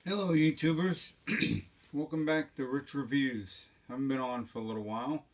Hello, YouTubers. Welcome back to Rich Reviews. Haven't been on for a little while.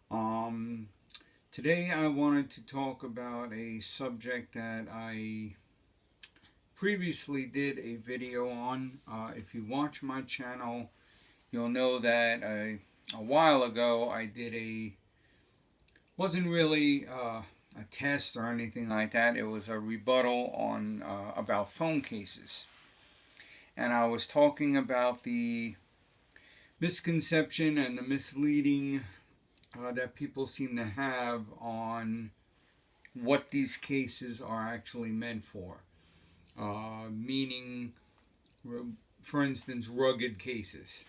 Um, Today I wanted to talk about a subject that I previously did a video on. If you watch my channel, you'll know that a while ago I did wasn't really a test or anything like that. It was a rebuttal on about phone cases. And I was talking about the misconception and the misleading that people seem to have on what these cases are actually meant for. Meaning, for instance, rugged cases.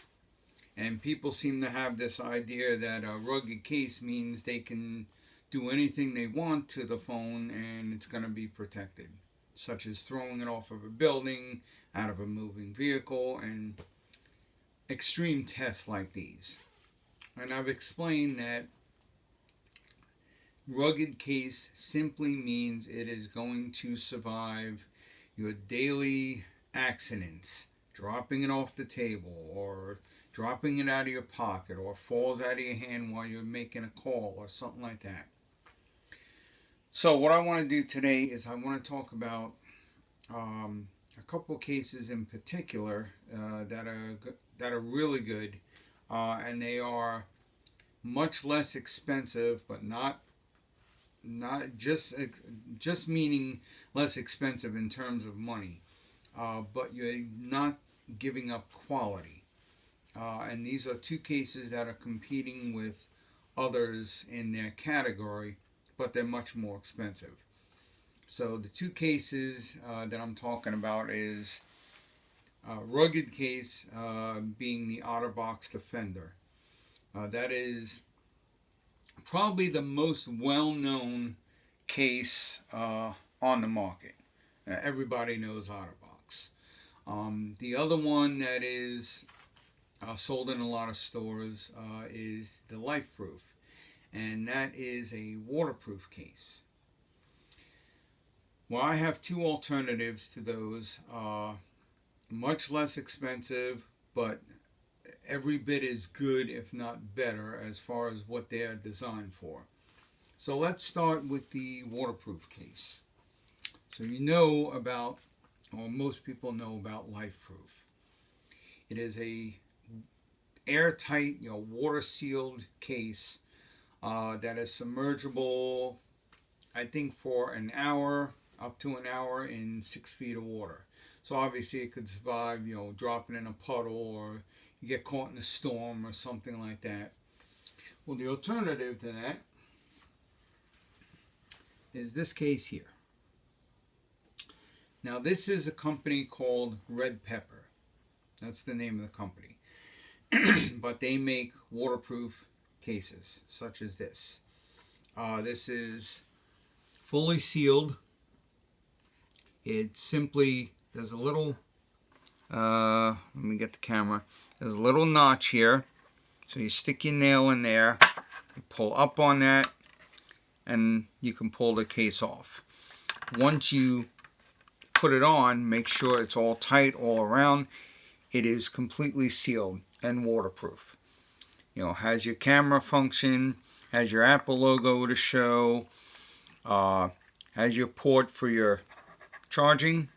And people seem to have this idea that a rugged case means they can do anything they want to the phone and it's going to be protected, such as throwing it off of a building, out of a moving vehicle, and extreme tests like these. And I've explained that rugged case simply means it is going to survive your daily accidents, dropping it off the table or dropping it out of your pocket or falls out of your hand while you're making a call or something like that. So what I want to do today is I want to talk about a couple cases in particular that are really good, and they are much less expensive, but not just meaning less expensive in terms of money, but you're not giving up quality. And these are two cases that are competing with others in their category, but they're much more expensive. So the two cases that I'm talking about is rugged case being the OtterBox Defender. That is probably the most well-known case on the market. Everybody knows OtterBox. The other one that is sold in a lot of stores is the LifeProof, and that is a waterproof case. Well, I have two alternatives to those. Much less expensive, but every bit as good, if not better, as far as what they are designed for. So let's start with the waterproof case. So you know about, or most people know about LifeProof. It is a airtight, water sealed case that is submergible. I think for an hour, up to an hour in 6 feet of water. So obviously it could survive, dropping in a puddle or you get caught in a storm or something like that. Well, the alternative to that is this case here. Now, this is a company called Red Pepper. That's the name of the company. But they make waterproof cases, such as this. This is fully sealed. It simply, there's a little, let me get the camera. There's a little notch here. So you stick your nail in there, you pull up on that, and you can pull the case off. Once you put it on, make sure it's all tight all around. It is completely sealed and waterproof. Has your camera function, has your Apple logo to show, has your port for your charging.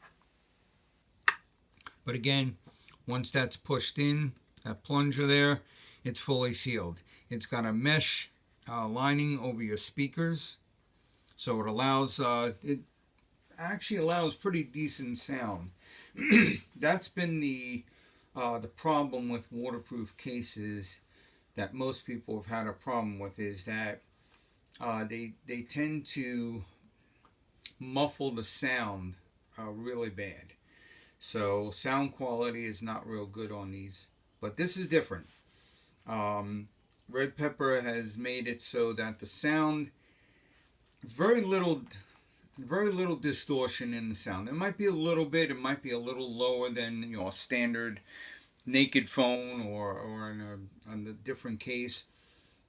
But again, once that's pushed in, that plunger there, it's fully sealed. It's got a mesh lining over your speakers, so it allows it actually allows pretty decent sound. That's been the problem with waterproof cases that most people have had a problem with, is that they tend to muffle the sound really bad. So sound quality is not real good on these, but this is different. Red Pepper has made it so that the sound, very little distortion in the sound. There might be a little bit. It might be a little lower than a standard naked phone or in a different case,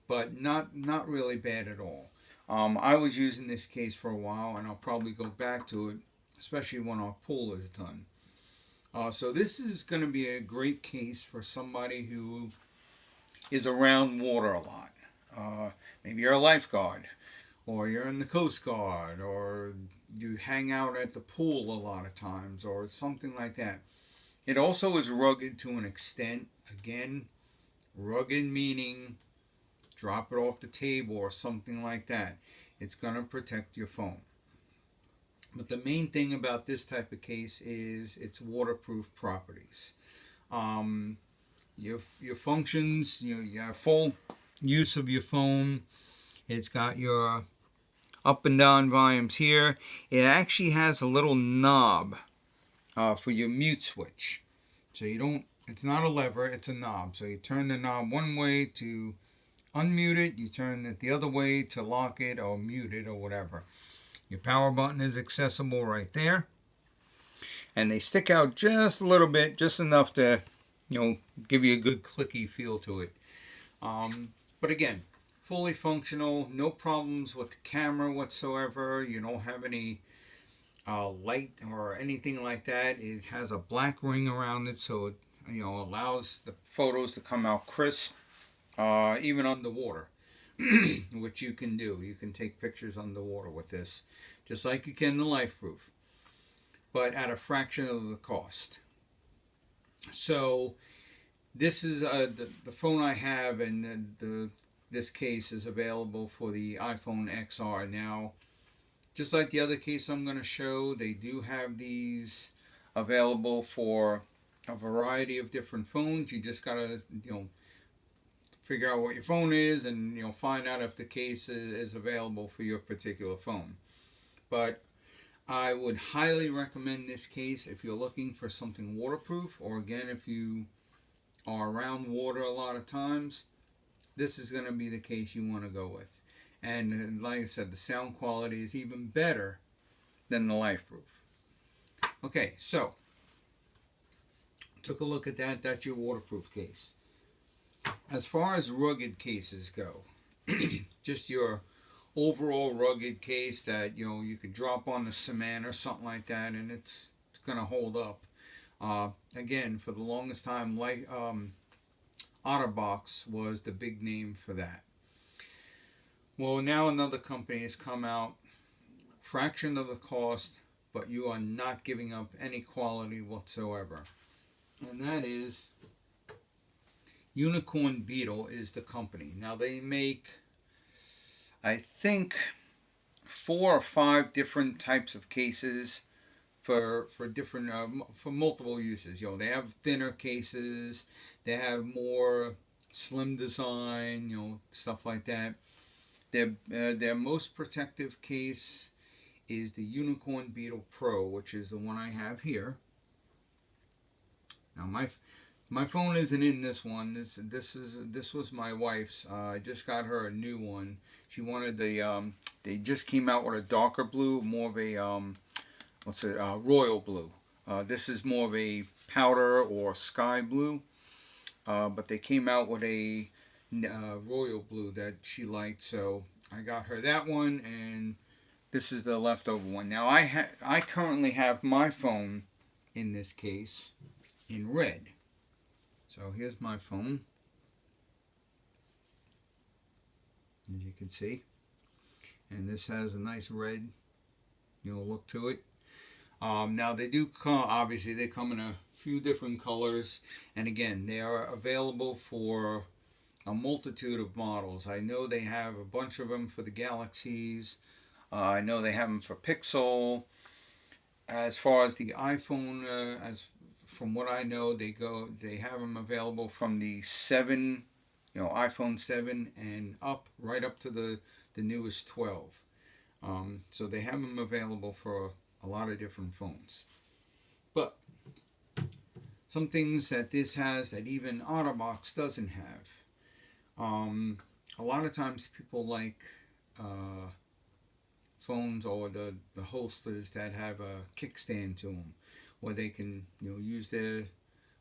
but not really bad at all. I was using this case for a while, and I'll probably go back to it, especially when our pool is done. So this is going to be a great case for somebody who is around water a lot. Maybe you're a lifeguard, or you're in the Coast Guard, or you hang out at the pool a lot of times, or something like that. It also is rugged to an extent. Again, rugged meaning drop it off the table or something like that. It's going to protect your phone. But the main thing about this type of case is its waterproof properties. Your functions, you have full use of your phone. It's got your up and down volumes here. It actually has a little knob for your mute switch. So it's not a lever, it's a knob. So you turn the knob one way to unmute it, you turn it the other way to lock it or mute it or whatever. Your power button is accessible right there. And they stick out just a little bit, just enough to, give you a good clicky feel to it. But again, fully functional, no problems with the camera whatsoever. You don't have any light or anything like that. It has a black ring around it, so it allows the photos to come out crisp, even underwater. Which you can do. You can take pictures underwater with this, just like you can the LifeProof, but at a fraction of the cost. So this is the phone I have, and this case is available for the iPhone XR. Now, just like the other case I'm going to show, they do have these available for a variety of different phones. You just got to, figure out what your phone is and find out if the case is available for your particular phone. But I would highly recommend this case if you're looking for something waterproof, or again, if you are around water a lot of times, this is going to be the case you want to go with. And like I said, the sound quality is even better than the LifeProof. Okay, so took a look at that. That's your waterproof case. As far as rugged cases go, just your overall rugged case that you could drop on the cement or something like that, and it's gonna hold up. Again, for the longest time, OtterBox was the big name for that. Well, now another company has come out, fraction of the cost, but you are not giving up any quality whatsoever, and that is Unicorn Beetle is the company. Now they make, I think, 4 or 5 different types of cases for different for multiple uses. They have thinner cases, they have more slim design, stuff like that. Their most protective case is the Unicorn Beetle Pro, which is the one I have here. Now my phone isn't in this one. This was my wife's. I just got her a new one. She wanted they just came out with a darker blue, more of a royal blue. This is more of a powder or sky blue, but they came out with a royal blue that she liked. So I got her that one, and this is the leftover one. Now I currently have my phone in this case in red. So here's my phone, as you can see, and this has a nice red, look to it. Now they do come, obviously they come in a few different colors, and again, they are available for a multitude of models. I know they have a bunch of them for the Galaxies. I know they have them for Pixel. As far as the iPhone, from what I know, they have them available from the 7, iPhone 7 and up, right up to the newest 12. So they have them available for a lot of different phones. But some things that this has that even OtterBox doesn't have. A lot of times people like phones or the holsters that have a kickstand to them, where they can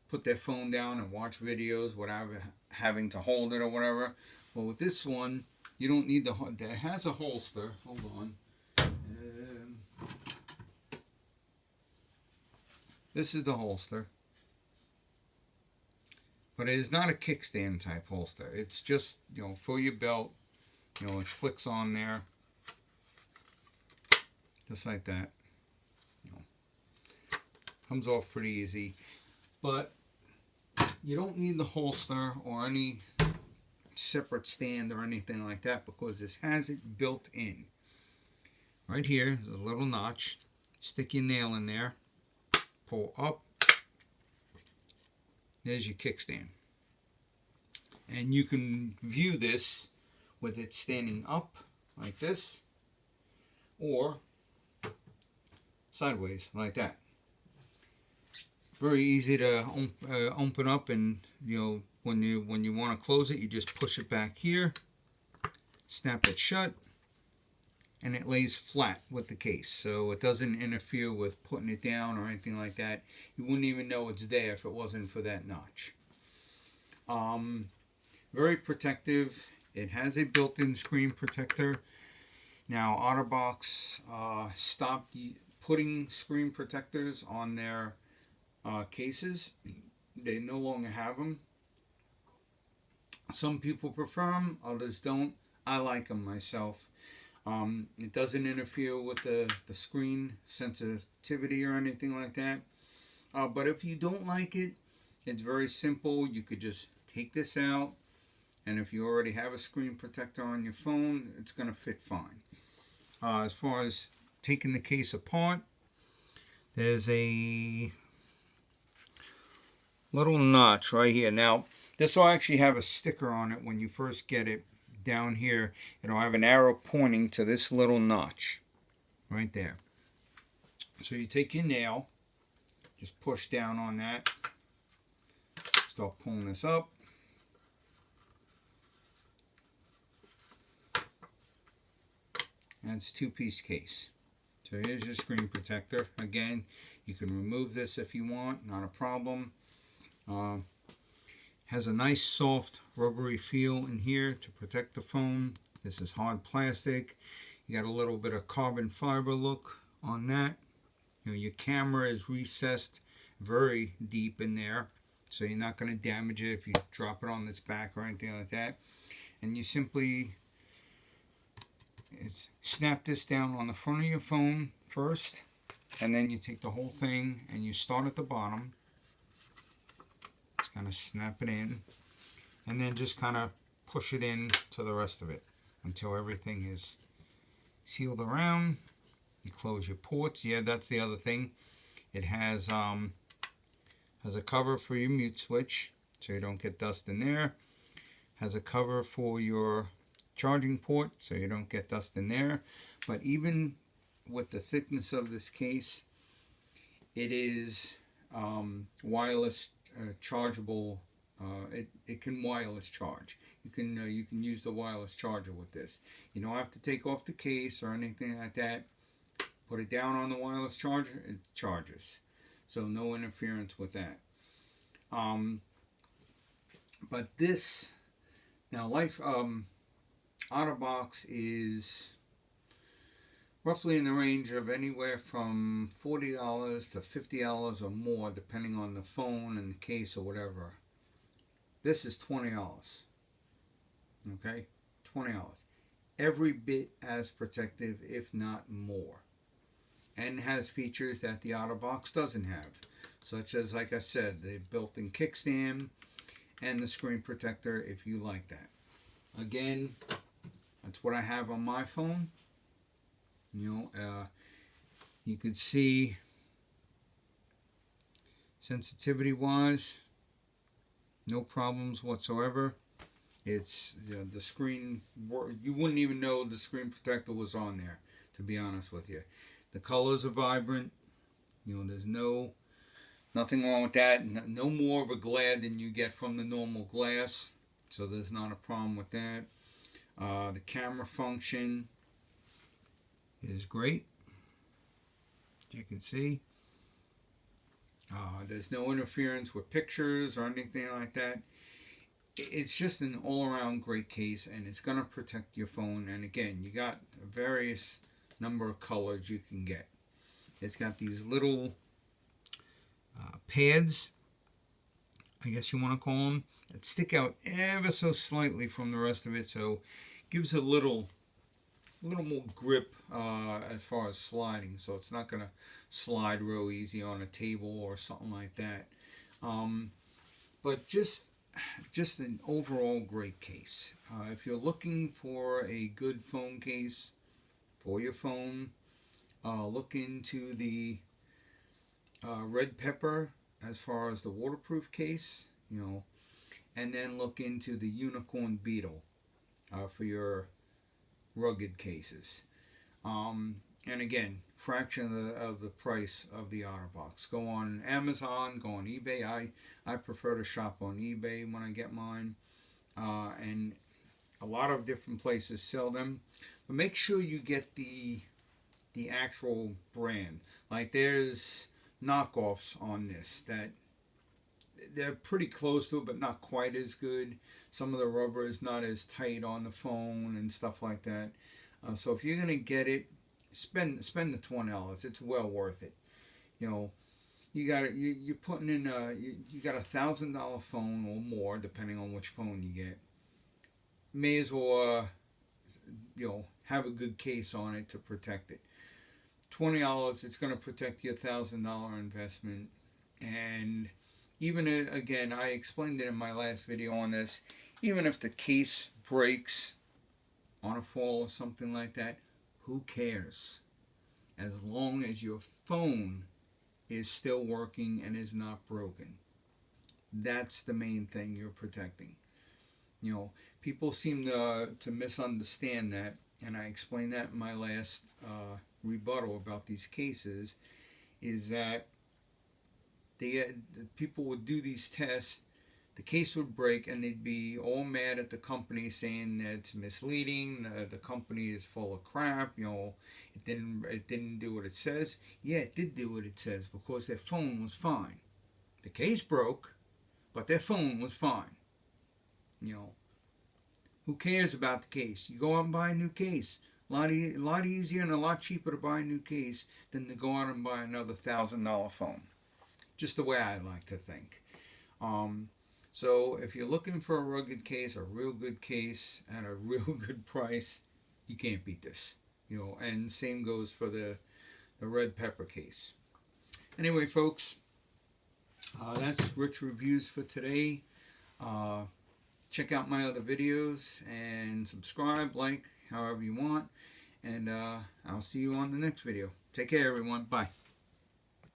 put their phone down and watch videos without having to hold it or whatever. Well, with this one, you don't need it has a holster. Hold on. This is the holster. But it is not a kickstand type holster. It's just, for your belt. It clicks on there. Just like that. Comes off pretty easy. But you don't need the holster or any separate stand or anything like that, because this has it built in. Right here is a little notch. Stick your nail in there. Pull up. There's your kickstand. And you can view this with it standing up like this, or sideways like that. Very easy to open up, and when you want to close it, you just push it back here, snap it shut, and it lays flat with the case, so it doesn't interfere with putting it down or anything like that. You wouldn't even know it's there if it wasn't for that notch. Very protective. It has a built-in screen protector. Now, OtterBox stopped putting screen protectors on their cases. They no longer have them. Some people prefer them, others don't. I like them myself. It doesn't interfere with the screen sensitivity or anything like that. But if you don't like it, it's very simple. You could just take this out, and if you already have a screen protector on your phone, it's going to fit fine. As far as taking the case apart, there's a little notch right here. Now, this will actually have a sticker on it when you first get it. Down here, it'll have an arrow pointing to this little notch right there. So you take your nail, just push down on that, start pulling this up. And it's a two-piece case. So here's your screen protector. Again, you can remove this if you want, not a problem. Has a nice soft rubbery feel in here to protect the phone. This is hard plastic. You got a little bit of carbon fiber look on that. Your camera is recessed very deep in there, so you're not going to damage it if you drop it on this back or anything like that. And you simply snap this down on the front of your phone first, and then you take the whole thing and you start at the bottom. Just kind of snap it in, and then just kind of push it in to the rest of it until everything is sealed around. You close your ports. Yeah, that's the other thing. It has a cover for your mute switch, so you don't get dust in there. Has a cover for your charging port, so you don't get dust in there. But even with the thickness of this case, it is wireless chargeable. It can wireless charge. You can use the wireless charger with this. You don't have to take off the case or anything like that. Put it down on the wireless charger, it charges. So no interference with that. But this now OtterBox is roughly in the range of anywhere from $40 to $50 or more, depending on the phone and the case or whatever. This is $20. Okay? $20. Every bit as protective, if not more. And has features that the OtterBox doesn't have, such as, like I said, the built-in kickstand and the screen protector, if you like that. Again, that's what I have on my phone. You can see sensitivity wise, no problems whatsoever. It's the screen, you wouldn't even know the screen protector was on there, to be honest with you. The colors are vibrant. There's nothing wrong with that. No more of a glare than you get from the normal glass, so there's not a problem with that. The camera function is great. You can see there's no interference with pictures or anything like that. It's just an all-around great case, and it's going to protect your phone. And again, you got a various number of colors you can get. It's got these little pads, I guess you want to call them, that stick out ever so slightly from the rest of it, so gives a little more grip as far as sliding, so it's not going to slide real easy on a table or something like that. But just an overall great case. If you're looking for a good phone case for your phone, look into the Red Pepper as far as the waterproof case, and then look into the Unicorn Beetle for your rugged cases. And again, fraction of the price of the OtterBox. Go on Amazon, go on eBay. I prefer to shop on eBay when I get mine, and a lot of different places sell them. But make sure you get the actual brand. Like there's knockoffs on this that they're pretty close to it, but not quite as good. Some of the rubber is not as tight on the phone and stuff like that. So if you're gonna get it, spend the $20. It's well worth it. You're putting in you got $1,000 phone or more, depending on which phone you get. May as well have a good case on it to protect it. $20, it's going to protect your $1,000 investment. And even again, I explained it in my last video on this. Even if the case breaks on a fall or something like that, who cares? As long as your phone is still working and is not broken. That's the main thing you're protecting. People seem to misunderstand that, and I explained that in my last rebuttal about these cases, is that the people would do these tests, the case would break, and they'd be all mad at the company, saying that it's misleading, the company is full of crap, it didn't do what it says. Yeah, it did do what it says, because their phone was fine. The case broke, but their phone was fine. Who cares about the case? You go out and buy a new case. A lot easier and a lot cheaper to buy a new case than to go out and buy another $1,000 phone. Just the way I like to think. So if you're looking for a rugged case, a real good case at a real good price, you can't beat this. And same goes for the Red Pepper case. Anyway, folks, that's Rich Reviews for today. Check out my other videos and subscribe, like, however you want. And I'll see you on the next video. Take care, everyone. Bye.